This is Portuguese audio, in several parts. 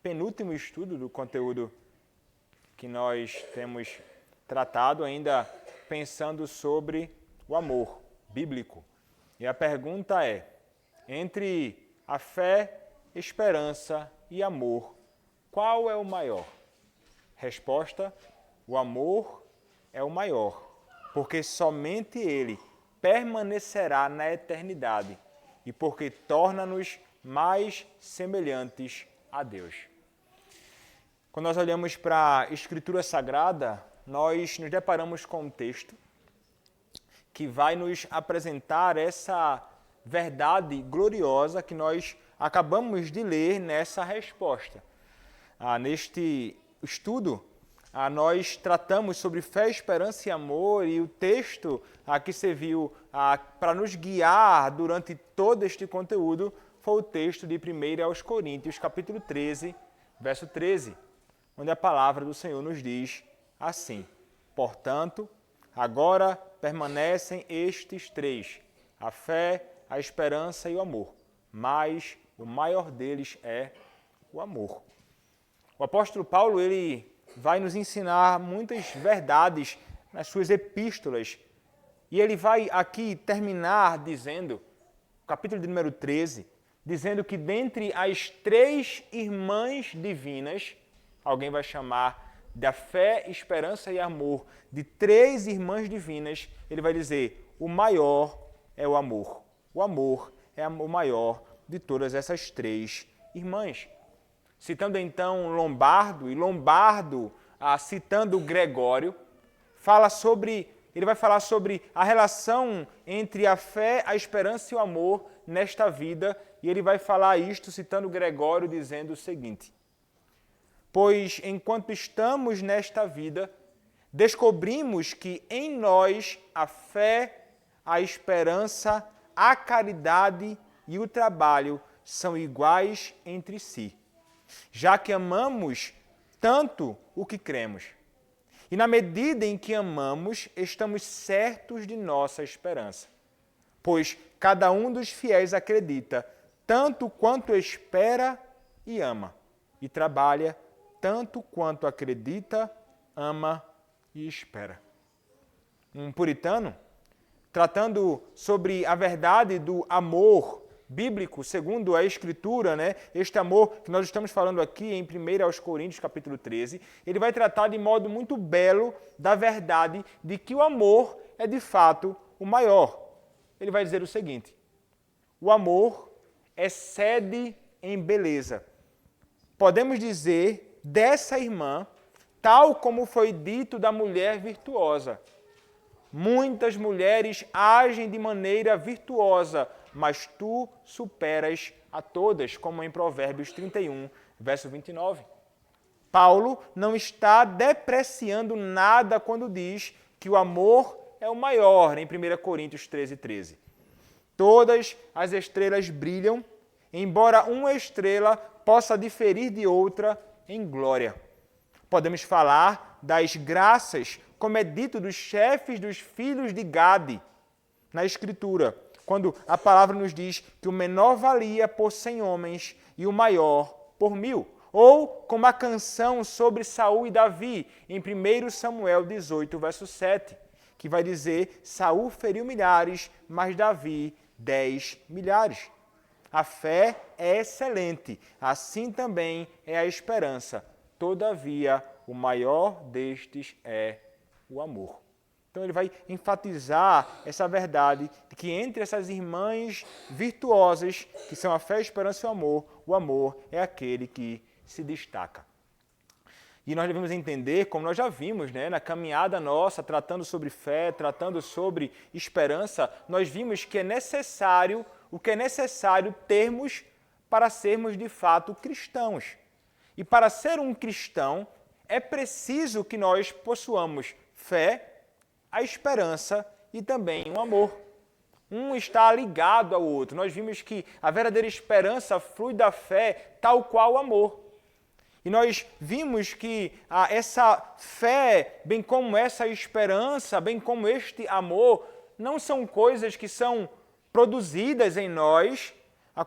penúltimo estudo do conteúdo que nós temos tratado, ainda pensando sobre o amor bíblico. E a pergunta é, entre a fé, esperança e amor, qual é o maior? Resposta, o amor é o maior, porque somente ele permanecerá na eternidade e porque torna-nos mais semelhantes a Deus. Quando nós olhamos para a Escritura Sagrada, nós nos deparamos com um texto que vai nos apresentar essa verdade gloriosa que nós acabamos de ler nessa resposta. Neste estudo, nós tratamos sobre fé, esperança e amor, e o texto que serviu para nos guiar durante todo este conteúdo foi o texto de 1 aos Coríntios, capítulo 13, verso 13, onde a palavra do Senhor nos diz assim: portanto, agora permanecem estes três, a fé, a esperança e o amor, mas o maior deles é o amor. O apóstolo Paulo, ele vai nos ensinar muitas verdades nas suas epístolas. E ele vai aqui terminar dizendo, capítulo de número 13, dizendo que dentre as três irmãs divinas, alguém vai chamar da fé, esperança e amor, de três irmãs divinas, ele vai dizer, o maior é o amor. O amor é o maior de todas essas três irmãs. Citando então Lombardo, e Lombardo, citando Gregório, ele vai falar sobre a relação entre a fé, a esperança e o amor nesta vida, e ele vai falar isto citando Gregório, dizendo o seguinte: pois enquanto estamos nesta vida, descobrimos que em nós a fé, a esperança, a caridade e o trabalho são iguais entre si, já que amamos tanto o que cremos. E na medida em que amamos, estamos certos de nossa esperança. Pois cada um dos fiéis acredita tanto quanto espera e ama, e trabalha tanto quanto acredita, ama e espera. Um puritano, tratando sobre a verdade do amor bíblico, segundo a Escritura, este amor que nós estamos falando aqui em 1 aos Coríntios, capítulo 13, ele vai tratar de modo muito belo da verdade de que o amor é de fato o maior. Ele vai dizer o seguinte: o amor excede em beleza. Podemos dizer dessa irmã, tal como foi dito da mulher virtuosa. Muitas mulheres agem de maneira virtuosa, mas tu superas a todas, como em Provérbios 31, verso 29. Paulo não está depreciando nada quando diz que o amor é o maior, em 1 Coríntios 13, 13. Todas as estrelas brilham, embora uma estrela possa diferir de outra em glória. Podemos falar das graças, como é dito dos chefes dos filhos de Gade, na Escritura, quando a palavra nos diz que o menor valia por 100 homens e o maior por 1000. Ou como a canção sobre Saul e Davi, em 1 Samuel 18, verso 7, que vai dizer, Saul feriu milhares, mas Davi 10 milhares. A fé é excelente, assim também é a esperança. Todavia, o maior destes é o amor. Então ele vai enfatizar essa verdade de que entre essas irmãs virtuosas, que são a fé, a esperança e o amor é aquele que se destaca. E nós devemos entender, como nós já vimos, na caminhada nossa, tratando sobre fé, tratando sobre esperança, nós vimos que é necessário, o que é necessário termos para sermos de fato cristãos. E para ser um cristão, é preciso que nós possuamos fé, a esperança e também o amor. Um está ligado ao outro. Nós vimos que a verdadeira esperança flui da fé, tal qual o amor. E nós vimos que essa fé, bem como essa esperança, bem como este amor, não são coisas que são produzidas em nós,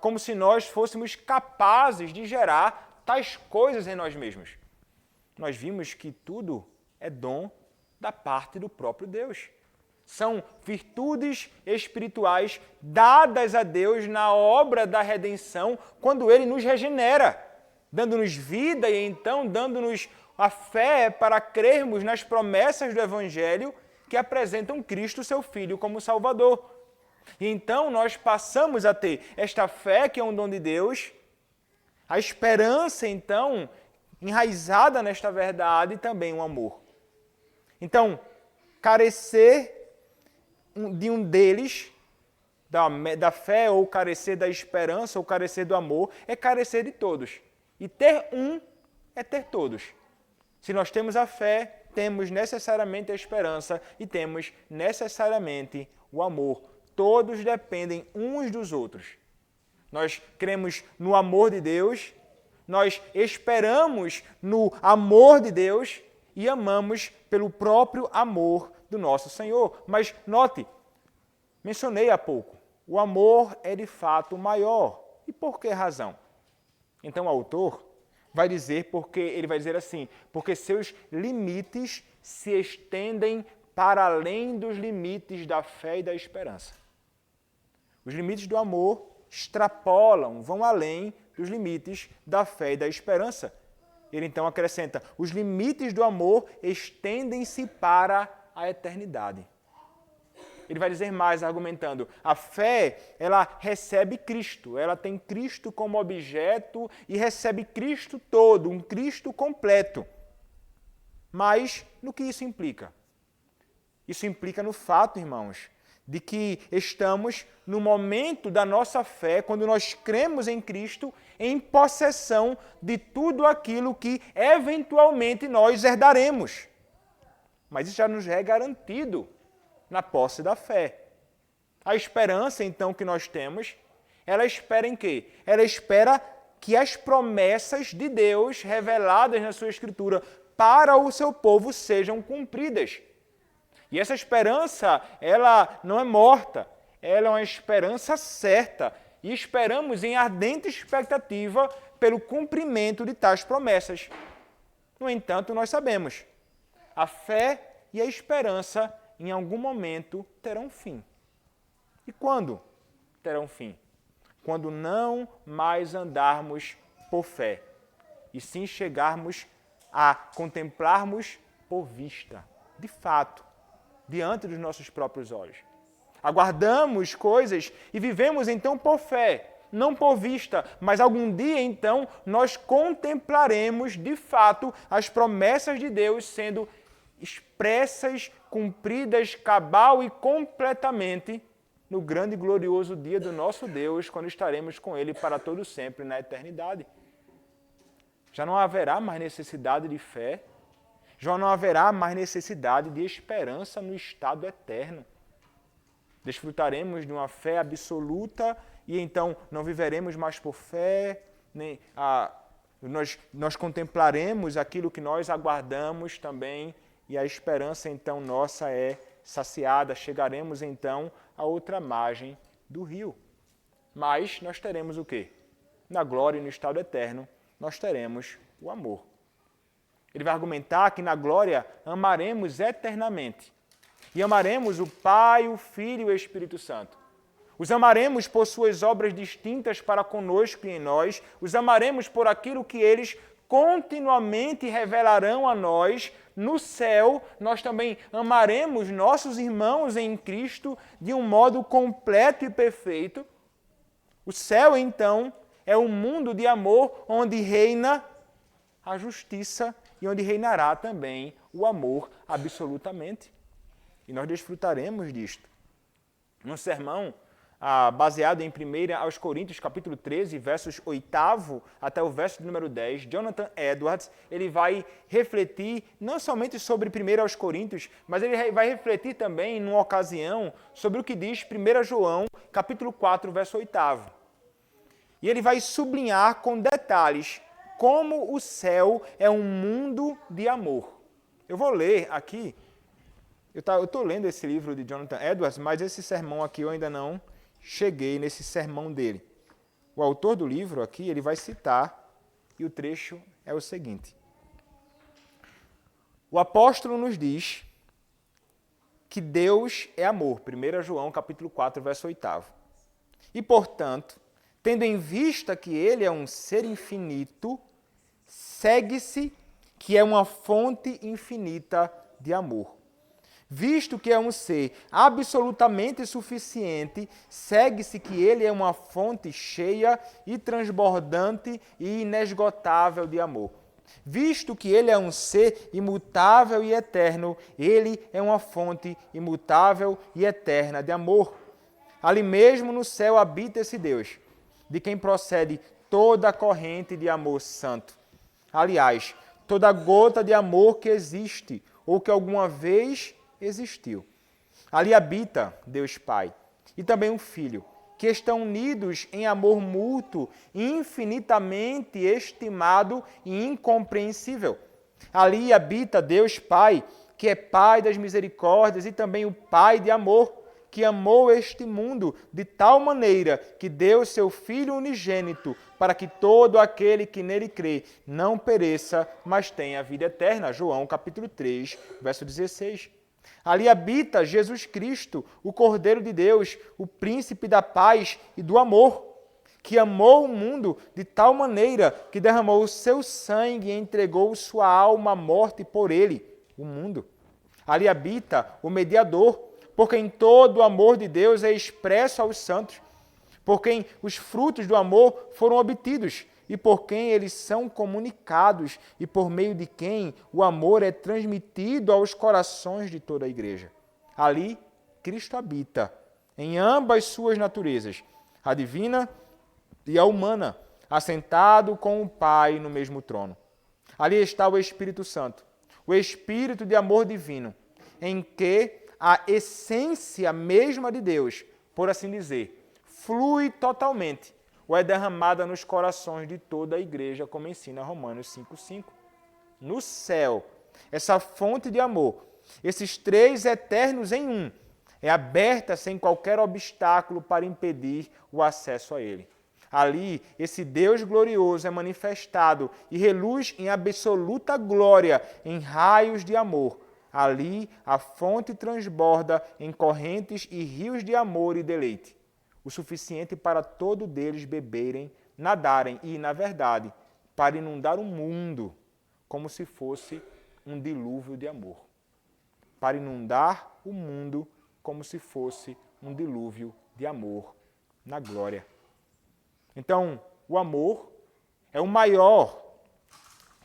como se nós fôssemos capazes de gerar tais coisas em nós mesmos. Nós vimos que tudo é dom da parte do próprio Deus. São virtudes espirituais dadas a Deus na obra da redenção, quando Ele nos regenera, dando-nos vida e então dando-nos a fé para crermos nas promessas do Evangelho que apresentam Cristo, seu Filho, como Salvador. E então nós passamos a ter esta fé, que é um dom de Deus, a esperança, então, enraizada nesta verdade, e também o amor. Então, carecer de um deles, da fé, ou carecer da esperança, ou carecer do amor, é carecer de todos. E ter um é ter todos. Se nós temos a fé, temos necessariamente a esperança e temos necessariamente o amor. Todos dependem uns dos outros. Nós cremos no amor de Deus, nós esperamos no amor de Deus e amamos pelo próprio amor do nosso Senhor. Mas note, mencionei há pouco, o amor é de fato maior. E por que razão? Então o autor vai dizer, ele vai dizer assim, porque seus limites se estendem para além dos limites da fé e da esperança. Os limites do amor extrapolam, vão além dos limites da fé e da esperança. Ele então acrescenta, os limites do amor estendem-se para a eternidade. Ele vai dizer mais, argumentando, a fé, ela recebe Cristo, ela tem Cristo como objeto e recebe Cristo todo, um Cristo completo. Mas, no que isso implica? Isso implica no fato, irmãos, de que estamos no momento da nossa fé, quando nós cremos em Cristo, em possessão de tudo aquilo que eventualmente nós herdaremos. Mas isso já nos é garantido na posse da fé. A esperança, então, que nós temos, ela espera em quê? Ela espera que as promessas de Deus reveladas na sua Escritura para o seu povo sejam cumpridas. E essa esperança, ela não é morta, ela é uma esperança certa. E esperamos em ardente expectativa pelo cumprimento de tais promessas. No entanto, nós sabemos, a fé e a esperança em algum momento terão fim. E quando terão fim? Quando não mais andarmos por fé, e sim chegarmos a contemplarmos por vista, de fato, diante dos nossos próprios olhos. Aguardamos coisas e vivemos então por fé, não por vista, mas algum dia então nós contemplaremos de fato as promessas de Deus sendo expressas, cumpridas, cabal e completamente no grande e glorioso dia do nosso Deus, quando estaremos com Ele para todo sempre na eternidade. Já não haverá mais necessidade de fé, já não haverá mais necessidade de esperança no estado eterno. Desfrutaremos de uma fé absoluta e então não viveremos mais por fé, nós contemplaremos aquilo que nós aguardamos também e a esperança então nossa é saciada. Chegaremos então a outra margem do rio. Mas nós teremos o quê? Na glória e no estado eterno, nós teremos o amor. Ele vai argumentar que na glória amaremos eternamente. E amaremos o Pai, o Filho e o Espírito Santo. Os amaremos por suas obras distintas para conosco e em nós. Os amaremos por aquilo que eles continuamente revelarão a nós. No céu, nós também amaremos nossos irmãos em Cristo de um modo completo e perfeito. O céu, então, é um mundo de amor onde reina a justiça e onde reinará também o amor absolutamente. E nós desfrutaremos disto. No sermão baseado em 1 aos Coríntios, capítulo 13, versos 8 até o verso número 10, Jonathan Edwards, ele vai refletir não somente sobre 1 aos Coríntios, mas ele vai refletir também, numa ocasião, sobre o que diz 1 João, capítulo 4, verso 8. E ele vai sublinhar com detalhes como o céu é um mundo de amor. Eu vou ler aqui, eu estou lendo esse livro de Jonathan Edwards, mas esse sermão aqui eu ainda não cheguei nesse sermão dele. O autor do livro aqui, ele vai citar e o trecho é o seguinte. O apóstolo nos diz que Deus é amor, 1 João capítulo 4, verso 8. E, portanto, tendo em vista que ele é um ser infinito, segue-se que é uma fonte infinita de amor. Visto que é um ser absolutamente suficiente, segue-se que ele é uma fonte cheia e transbordante e inesgotável de amor. Visto que ele é um ser imutável e eterno, ele é uma fonte imutável e eterna de amor. Ali mesmo no céu habita esse Deus, de quem procede toda a corrente de amor santo. Aliás, toda gota de amor que existe ou que alguma vez existiu. Ali habita Deus Pai e também o Filho, que estão unidos em amor mútuo, infinitamente estimado e incompreensível. Ali habita Deus Pai, que é Pai das misericórdias e também o Pai de amor, que amou este mundo de tal maneira que deu seu Filho unigênito para que todo aquele que nele crê não pereça, mas tenha vida eterna. João capítulo 3, verso 16. Ali habita Jesus Cristo, o Cordeiro de Deus, o príncipe da paz e do amor, que amou o mundo de tal maneira que derramou o seu sangue e entregou sua alma à morte por ele, o mundo. Ali habita o mediador, por quem todo o amor de Deus é expresso aos santos, por quem os frutos do amor foram obtidos e por quem eles são comunicados e por meio de quem o amor é transmitido aos corações de toda a igreja. Ali, Cristo habita em ambas suas naturezas, a divina e a humana, assentado com o Pai no mesmo trono. Ali está o Espírito Santo, o Espírito de amor divino, em que a essência mesma de Deus, por assim dizer, flui totalmente ou é derramada nos corações de toda a igreja, como ensina Romanos 5,5. No céu, essa fonte de amor, esses três eternos em um, é aberta sem qualquer obstáculo para impedir o acesso a ele. Ali, esse Deus glorioso é manifestado e reluz em absoluta glória, em raios de amor. Ali, a fonte transborda em correntes e rios de amor e deleite, o suficiente para todos deles beberem, nadarem e, na verdade, para inundar o mundo como se fosse um dilúvio de amor. Para inundar o mundo como se fosse um dilúvio de amor na glória. Então, o amor é o maior,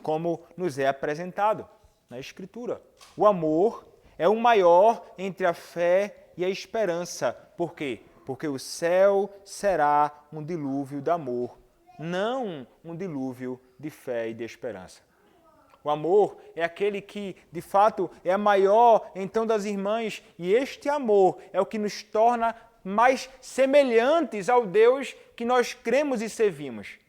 como nos é apresentado na Escritura. O amor é o maior entre a fé e a esperança. Por quê? Porque o céu será um dilúvio de amor, não um dilúvio de fé e de esperança. O amor é aquele que, de fato, é a maior então das irmãs, e este amor é o que nos torna mais semelhantes ao Deus que nós cremos e servimos.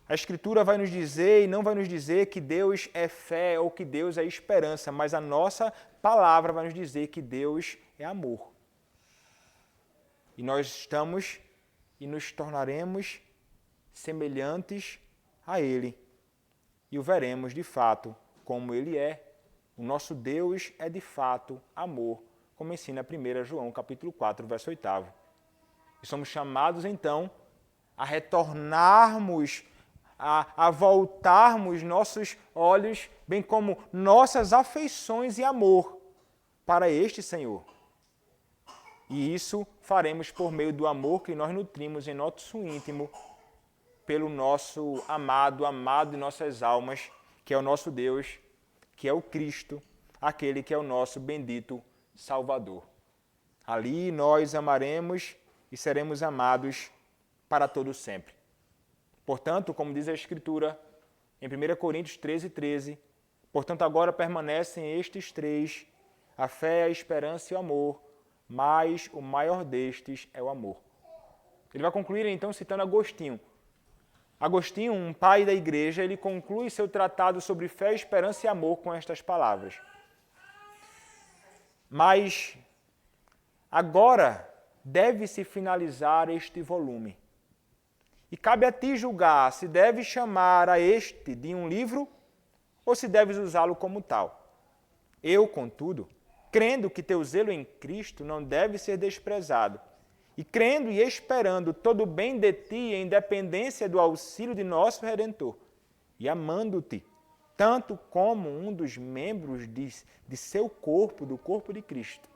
A Escritura vai nos dizer e não vai nos dizer que Deus é fé ou que Deus é esperança, mas a nossa palavra vai nos dizer que Deus é amor. E nós estamos e nos tornaremos semelhantes a Ele. E o veremos de fato como Ele é. O nosso Deus é de fato amor, como ensina 1 João capítulo 4, verso 8. E somos chamados então a retornarmos, a voltarmos nossos olhos, bem como nossas afeições e amor para este Senhor. E isso faremos por meio do amor que nós nutrimos em nosso íntimo pelo nosso amado de nossas almas, que é o nosso Deus, que é o Cristo, aquele que é o nosso bendito Salvador. Ali nós amaremos e seremos amados para todo sempre. Portanto, como diz a Escritura, em 1 Coríntios 13:13, portanto agora permanecem estes três, a fé, a esperança e o amor, mas o maior destes é o amor. Ele vai concluir então citando Agostinho. Agostinho, um pai da igreja, ele conclui seu tratado sobre fé, esperança e amor com estas palavras. Mas agora deve-se finalizar este volume. E cabe a ti julgar se deves chamar a este de um livro ou se deves usá-lo como tal. Eu, contudo, crendo que teu zelo em Cristo não deve ser desprezado, e crendo e esperando todo o bem de ti em dependência do auxílio de nosso Redentor, e amando-te, tanto como um dos membros de seu corpo, do corpo de Cristo,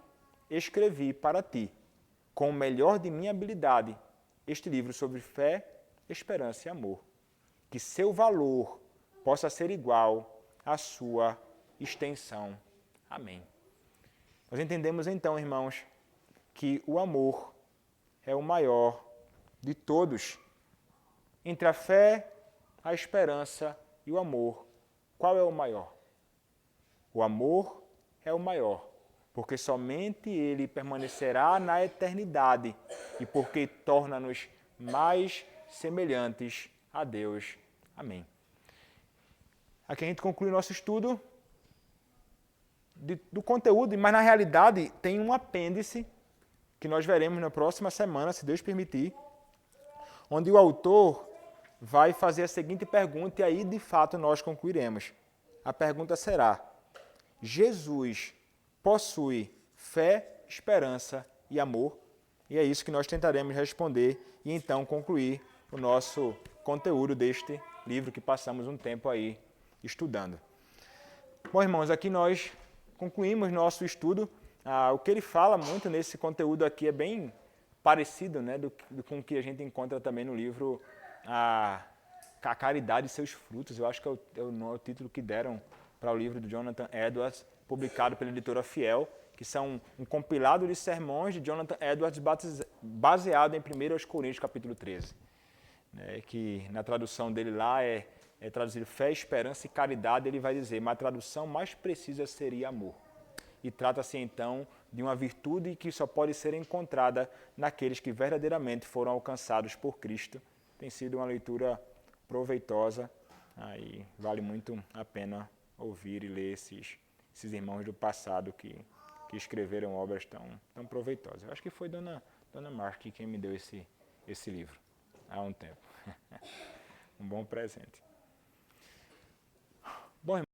escrevi para ti, com o melhor de minha habilidade, este livro sobre fé, esperança e amor, que seu valor possa ser igual à sua extensão. Amém. Nós entendemos então, irmãos, que o amor é o maior de todos. Entre a fé, a esperança e o amor, qual é o maior? O amor é o maior, porque somente ele permanecerá na eternidade e porque torna-nos mais semelhantes a Deus. Amém. Aqui a gente conclui o nosso estudo do conteúdo, mas na realidade tem um apêndice que nós veremos na próxima semana, se Deus permitir, onde o autor vai fazer a seguinte pergunta e aí de fato nós concluiremos. A pergunta será: Jesus possui fé, esperança e amor? E é isso que nós tentaremos responder e então concluir o nosso conteúdo deste livro que passamos um tempo aí estudando. Bom, irmãos, aqui nós concluímos nosso estudo. O que ele fala muito nesse conteúdo aqui é bem parecido, né, com o que a gente encontra também no livro A Caridade e Seus Frutos. Eu acho que é o título que deram para o livro do Jonathan Edwards, publicado pela editora Fiel, que são um compilado de sermões de Jonathan Edwards baseado em 1 Coríntios capítulo 13. Que na tradução dele lá é traduzido fé, esperança e caridade, ele vai dizer, mas a tradução mais precisa seria amor. E trata-se então de uma virtude que só pode ser encontrada naqueles que verdadeiramente foram alcançados por Cristo. Tem sido uma leitura proveitosa, aí vale muito a pena ouvir e ler esses irmãos do passado que escreveram obras tão proveitosas. Eu acho que foi Dona Mark quem me deu esse livro há um tempo. Um bom presente. Bom,